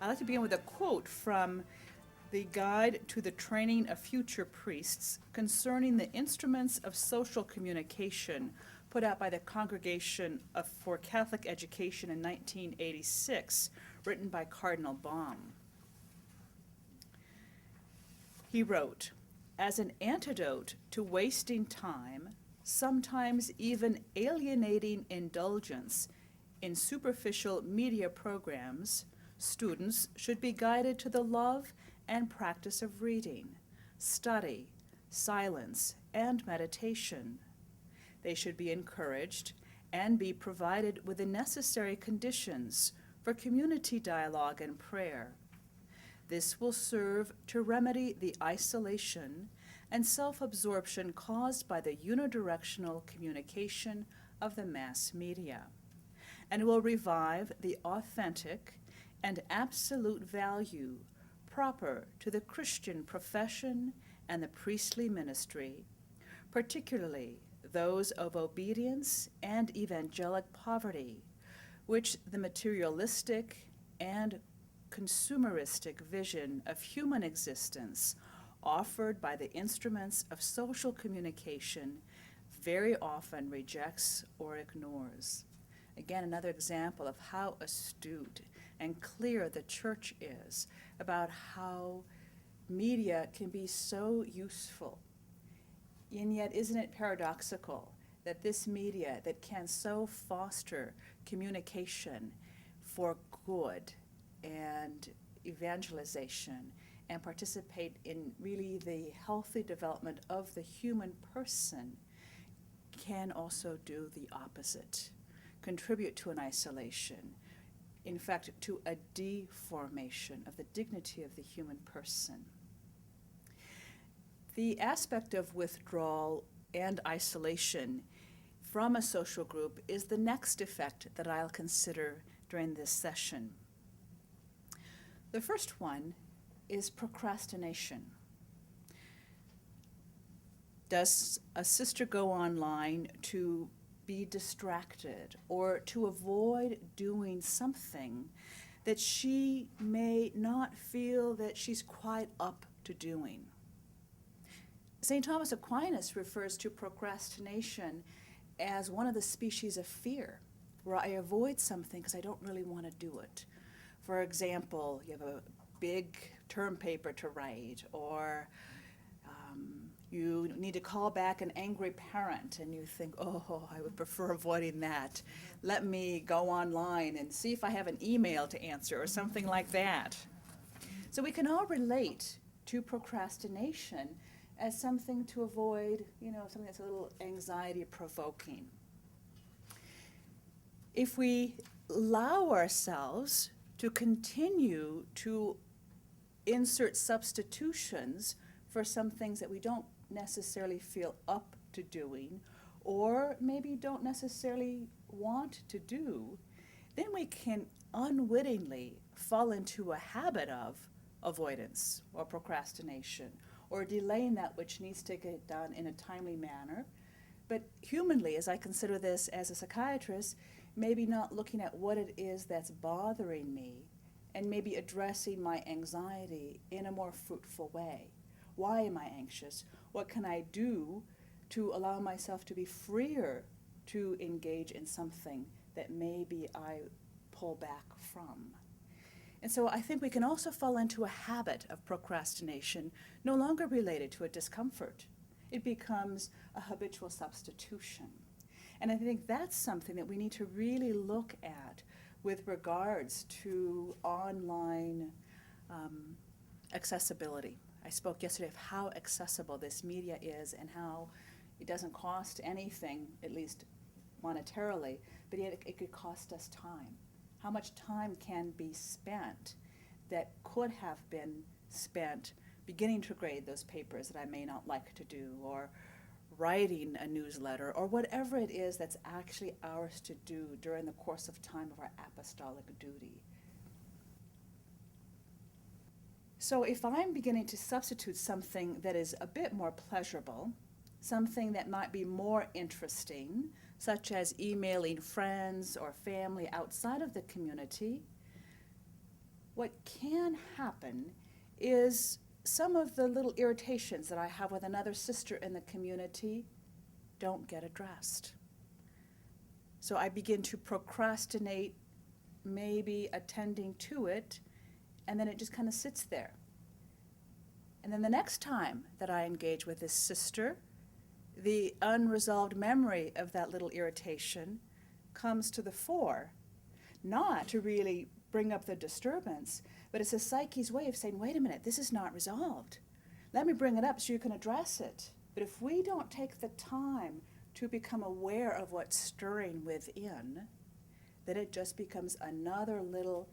I'd like to begin with a quote from the Guide to the Training of Future Priests concerning the instruments of social communication put out by the Congregation for Catholic Education in 1986, written by Cardinal Baum. He wrote, "As an antidote to wasting time, sometimes even alienating indulgence in superficial media programs, students should be guided to the love and practice of reading, study, silence, and meditation. They should be encouraged and be provided with the necessary conditions for community dialogue and prayer. This will serve to remedy the isolation and self-absorption caused by the unidirectional communication of the mass media, and will revive the authentic and absolute value proper to the Christian profession and the priestly ministry, particularly those of obedience and evangelic poverty, which the materialistic and consumeristic vision of human existence offered by the instruments of social communication very often rejects or ignores." Again, another example of how astute and clear the church is about how media can be so useful. And yet, isn't it paradoxical that this media that can so foster communication for good and evangelization and participate in really the healthy development of the human person can also do the opposite, contribute to an isolation, in fact, to a deformation of the dignity of the human person. The aspect of withdrawal and isolation from a social group is the next effect that I'll consider during this session. The first one is procrastination. Does a sister go online to be distracted or to avoid doing something that she may not feel that she's quite up to doing? St. Thomas Aquinas refers to procrastination as one of the species of fear, where I avoid something because I don't really want to do it. For example, you have a big term paper to write, or you need to call back an angry parent, and you think, oh, I would prefer avoiding that. Let me go online and see if I have an email to answer, or something like that. So we can all relate to procrastination as something to avoid, something that's a little anxiety-provoking. If we allow ourselves to continue to insert substitutions for some things that we don't necessarily feel up to doing, or maybe don't necessarily want to do, then we can unwittingly fall into a habit of avoidance or procrastination, or delaying that which needs to get done in a timely manner. But humanly, as I consider this as a psychiatrist, maybe not looking at what it is that's bothering me, and maybe addressing my anxiety in a more fruitful way. Why am I anxious? What can I do to allow myself to be freer to engage in something that maybe I pull back from? And so I think we can also fall into a habit of procrastination, no longer related to a discomfort. It becomes a habitual substitution. And I think that's something that we need to really look at with regards to online accessibility. I spoke yesterday of how accessible this media is and how it doesn't cost anything, at least monetarily, but yet it could cost us time. How much time can be spent that could have been spent beginning to grade those papers that I may not like to do, or writing a newsletter, or whatever it is that's actually ours to do during the course of time of our apostolic duty. So if I'm beginning to substitute something that is a bit more pleasurable, something that might be more interesting, such as emailing friends or family outside of the community, what can happen is some of the little irritations that I have with another sister in the community don't get addressed. So I begin to procrastinate maybe attending to it, and then it just kind of sits there. And then the next time that I engage with this sister, the unresolved memory of that little irritation comes to the fore, not to really bring up the disturbance, but it's a psyche's way of saying, wait a minute, this is not resolved. Let me bring it up so you can address it. But if we don't take the time to become aware of what's stirring within, then it just becomes another little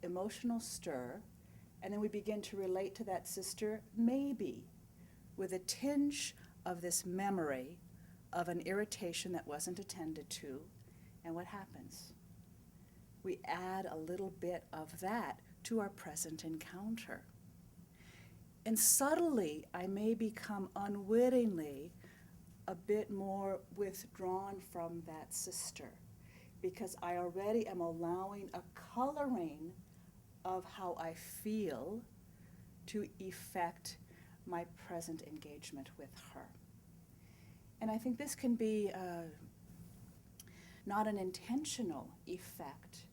emotional stir, and then we begin to relate to that sister maybe with a tinge of this memory of an irritation that wasn't attended to. And what happens? We add a little bit of that to our present encounter. And subtly, I may become unwittingly a bit more withdrawn from that sister, because I already am allowing a coloring of how I feel to affect my present engagement with her. And I think this can be not an intentional effect,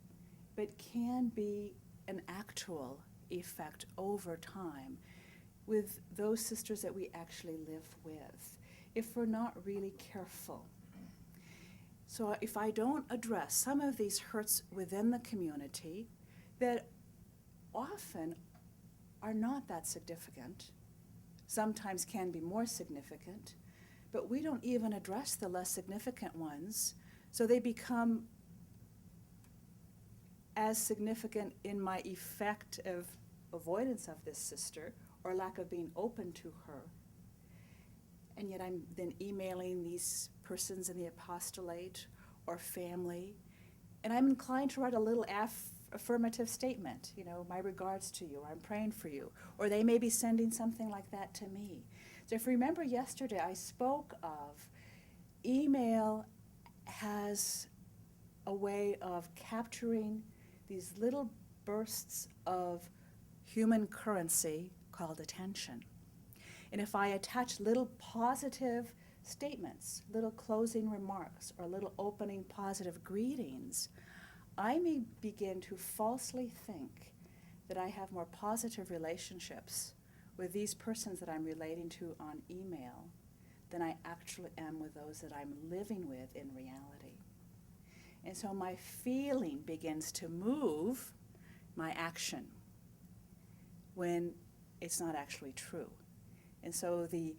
but can be an actual effect over time with those sisters that we actually live with, if we're not really careful. So if I don't address some of these hurts within the community that often are not that significant, sometimes can be more significant, but we don't even address the less significant ones, so they become as significant in my effect of avoidance of this sister or lack of being open to her. And yet I'm then emailing these persons in the apostolate or family, and I'm inclined to write a little affirmative statement, my regards to you, or I'm praying for you, or they may be sending something like that to me. So if you remember yesterday, I spoke of email has a way of capturing these little bursts of human currency called attention. And if I attach little positive statements, little closing remarks, or little opening positive greetings, I may begin to falsely think that I have more positive relationships with these persons that I'm relating to on email than I actually am with those that I'm living with in reality. And so my feeling begins to move my action when it's not actually true. And so the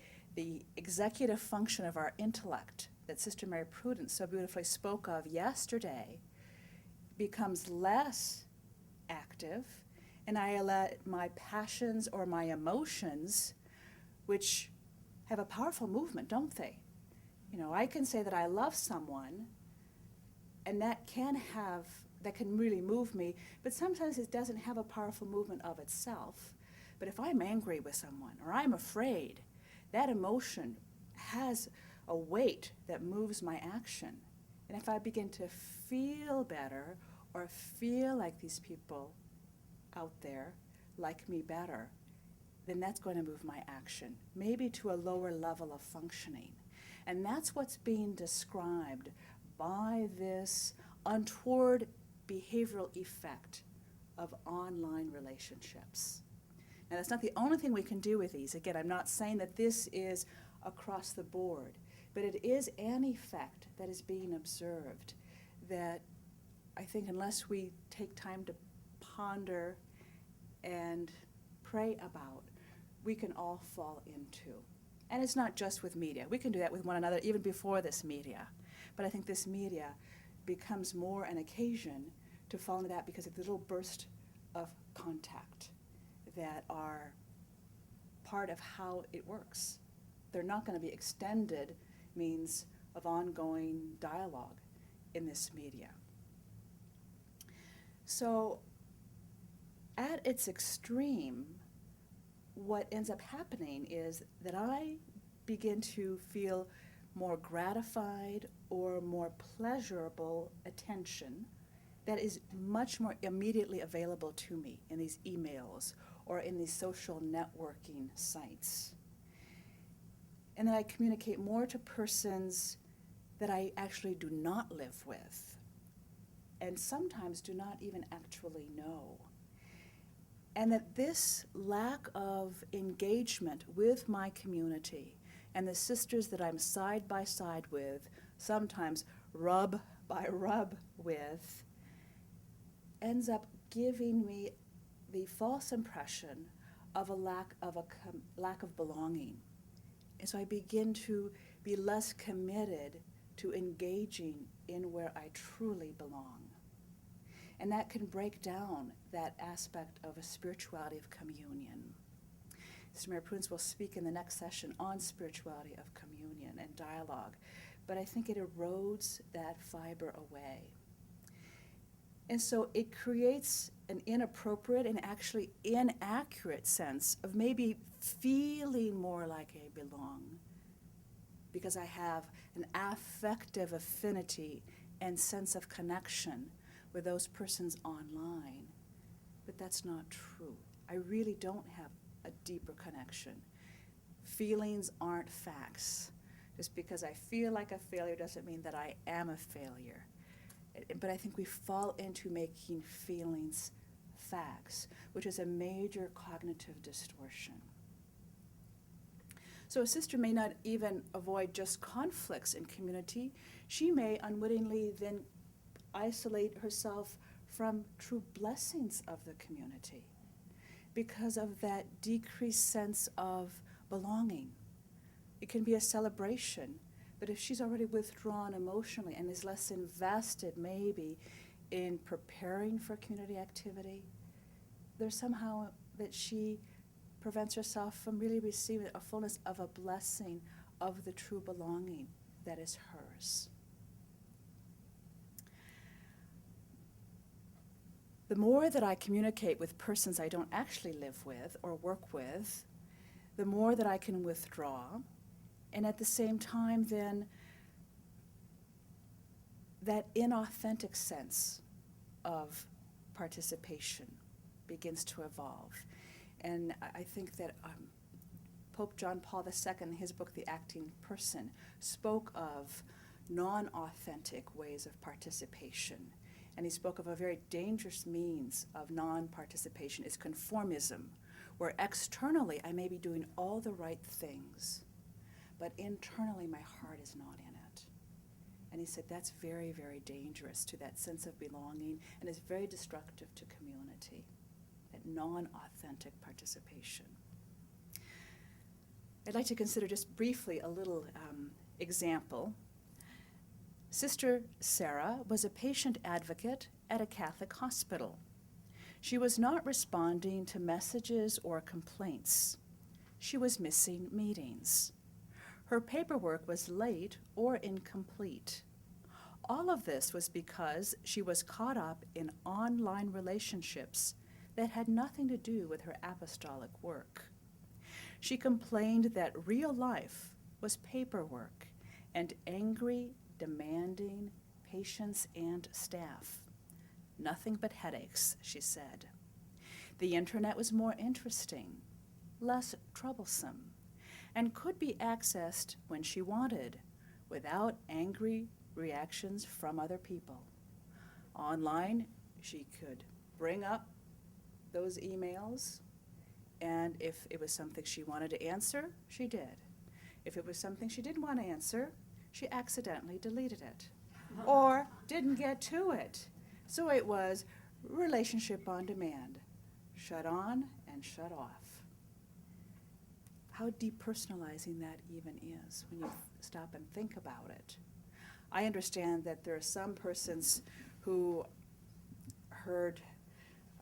executive function of our intellect that Sister Mary Prudence so beautifully spoke of yesterday becomes less active, and I let my passions or my emotions, which have a powerful movement, don't they? I can say that I love someone, and that can really move me, but sometimes it doesn't have a powerful movement of itself. But if I'm angry with someone or I'm afraid, that emotion has a weight that moves my action. And if I begin to feel better or feel like these people out there like me better, then that's going to move my action, maybe to a lower level of functioning. And that's what's being described by this untoward behavioral effect of online relationships. Now, that's not the only thing we can do with these. Again, I'm not saying that this is across the board, but it is an effect that is being observed that I think unless we take time to ponder and pray about, we can all fall into. And it's not just with media. We can do that with one another even before this media. But I think this media becomes more an occasion to fall into that because of the little burst of contact that are part of how it works. They're not going to be extended means of ongoing dialogue in this media. So at its extreme, what ends up happening is that I begin to feel more gratified or more pleasurable attention that is much more immediately available to me in these emails or in these social networking sites. And that I communicate more to persons that I actually do not live with, and sometimes do not even actually know. And that this lack of engagement with my community and the sisters that I'm side by side with, sometimes rub by rub with, ends up giving me the false impression of a lack of belonging. And so I begin to be less committed to engaging in where I truly belong. And that can break down that aspect of a spirituality of communion. Sister Mary Prunes will speak in the next session on spirituality of communion and dialogue, but I think it erodes that fiber away. And so it creates an inappropriate and actually inaccurate sense of maybe feeling more like I belong because I have an affective affinity and sense of connection with those persons online. But that's not true. I really don't have a deeper connection. Feelings aren't facts. Just because I feel like a failure doesn't mean that I am a failure. But I think we fall into making feelings facts, which is a major cognitive distortion. So a sister may not even avoid just conflicts in community. She may unwittingly then isolate herself from true blessings of the community because of that decreased sense of belonging. It can be a celebration, but if she's already withdrawn emotionally and is less invested maybe in preparing for community activity, there's somehow that she prevents herself from really receiving a fullness of a blessing of the true belonging that is hers. The more that I communicate with persons I don't actually live with or work with, the more that I can withdraw, and at the same time then that inauthentic sense of participation begins to evolve. And I think that Pope John Paul II, in his book, The Acting Person, spoke of non-authentic ways of participation. And he spoke of a very dangerous means of non-participation is conformism, where externally I may be doing all the right things, but internally my heart is not in it. And he said that's very, very dangerous to that sense of belonging and is very destructive to community, that non-authentic participation. I'd like to consider just briefly a little example. Sister Sarah was a patient advocate at a Catholic hospital. She was not responding to messages or complaints. She was missing meetings. Her paperwork was late or incomplete. All of this was because she was caught up in online relationships that had nothing to do with her apostolic work. She complained that real life was paperwork and angry, demanding patients and staff. Nothing but headaches, she said. The internet was more interesting, less troublesome, and could be accessed when she wanted, without angry reactions from other people. Online, she could bring up those emails, and if it was something she wanted to answer, she did. If it was something she didn't want to answer, she accidentally deleted it or didn't get to it. So it was relationship on demand, shut on and shut off. How depersonalizing that even is when you stop and think about it. I understand that there are some persons who heard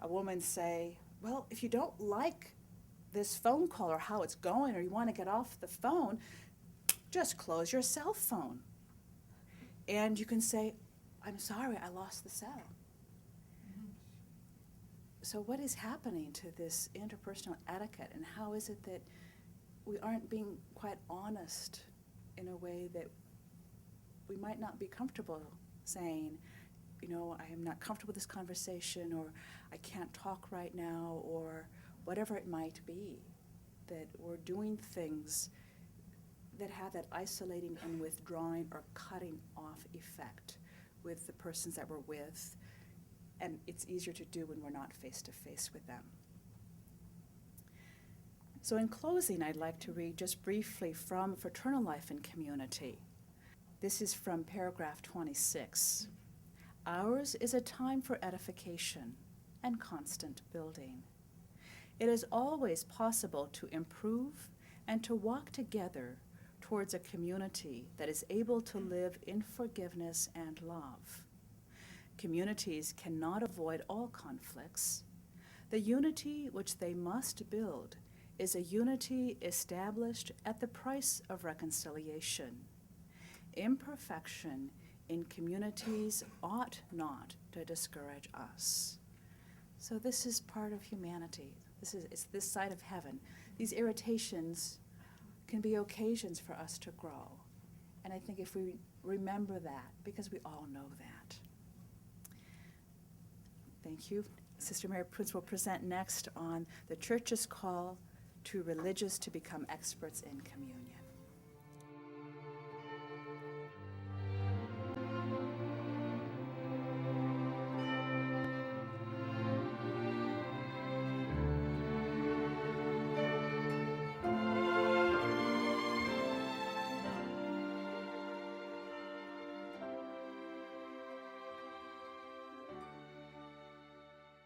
a woman say, well, if you don't like this phone call or how it's going, or you want to get off the phone, just close your cell phone. And you can say, I'm sorry, I lost the cell. Mm-hmm. So what is happening to this interpersonal etiquette, and how is it that we aren't being quite honest in a way that we might not be comfortable saying, I am not comfortable with this conversation, or I can't talk right now, or whatever it might be, that we're doing things that have that isolating and withdrawing or cutting off effect with the persons that we're with, and it's easier to do when we're not face-to-face with them. So in closing, I'd like to read just briefly from Fraternal Life and Community. This is from paragraph 26. Ours is a time for edification and constant building. It is always possible to improve and to walk together towards a community that is able to live in forgiveness and love. Communities cannot avoid all conflicts. The unity which they must build is a unity established at the price of reconciliation. Imperfection in communities ought not to discourage us. So this is part of humanity. It's this side of heaven. These irritations can be occasions for us to grow. And I think if we remember that, because we all know that. Thank you. Sister Mary Prince will present next on the Church's call to religious to become experts in communion.